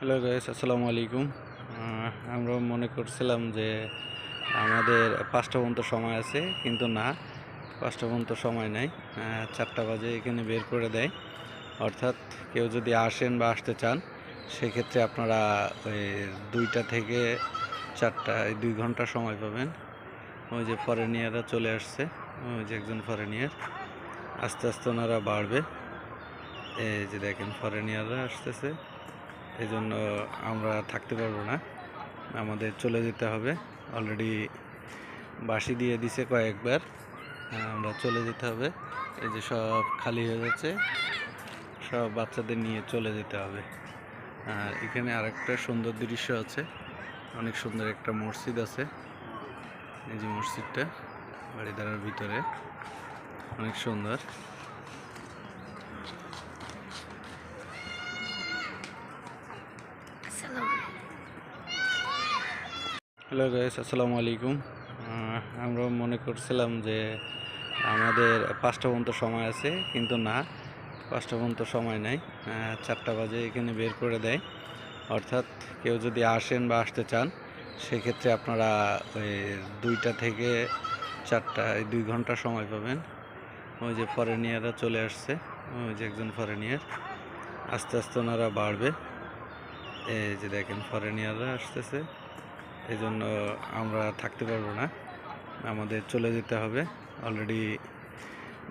Hello guys, আসসালামু আলাইকুম। আমরা মনে করছিলাম যে আমাদের 5টা পর্যন্ত সময় আছে, কিন্তু না, 5টা পর্যন্ত সময় নাই। 4টা বাজে এখানে বের করে দেয়। অর্থাৎ কেউ যদি আসেন বা আসতে চান, সেক্ষেত্রে আপনারা ওই 2টা থেকে 4টা, এই 2 ঘন্টা সময় পাবেন। ওই যে ফরেনিয়াররা চলে আসছে, ওই যে একজন ফরেনিয়ার, আস্তে আস্তে ওনারা বাড়বে। এই যে দেখেন ফরেনিয়াররা আসতেছে, এই জন্য আমরা থাকতে পারবো না, আমাদের চলে যেতে হবে। অলরেডি বাঁশি দিয়ে দিছে কয়েকবার, আমরা চলে যেতে হবে। এই যে সব খালি হয়ে যাচ্ছে, সব বাচ্চাদের নিয়ে চলে যেতে হবে। আর এখানে আরেকটা সুন্দর দৃশ্য আছে, অনেক সুন্দর একটা মসজিদ আছে। এই যে মসজিদটা বাড়িধারার ভিতরে, অনেক সুন্দর। হ্যালো গাইস, আসসালামু আলাইকুম। আমরা মনে করছিলাম যে আমাদের 5টা পর্যন্ত সময় আছে, কিন্তু না, 5টা পর্যন্ত সময় নাই। 4টা বাজে এখানে বের করে দেয়। অর্থাৎ কেউ যদি আসেন বা আসতে চান, সেক্ষেত্রে আপনারা ওই 2টা থেকে 4টা, এই 2 ঘন্টা সময় পাবেন। ওই যে ফরেনিয়াররা চলে আসছে, ওই যে একজন ফরেনিয়ার, আস্তে আস্তে ওনারা বাড়বে। এই যে দেখেন ফরেনিয়াররা আসতেছে, এই জন্য আমরা থাকতে পারবো না, আমাদের চলে যেতে হবে। অলরেডি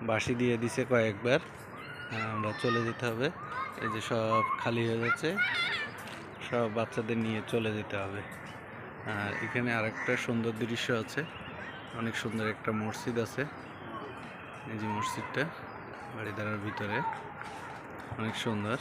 বাঁশি দিয়ে দিছে কয়েকবার, আমরা চলে যেতে হবে। এই যে সব খালি হয়ে যাচ্ছে, সব বাচ্চাদের নিয়ে চলে যেতে হবে। আর এখানে আরেকটা সুন্দর দৃশ্য আছে, অনেক সুন্দর একটা মসজিদ আছে। এই যে মসজিদটা বাড়িধারার ভিতরে, অনেক সুন্দর।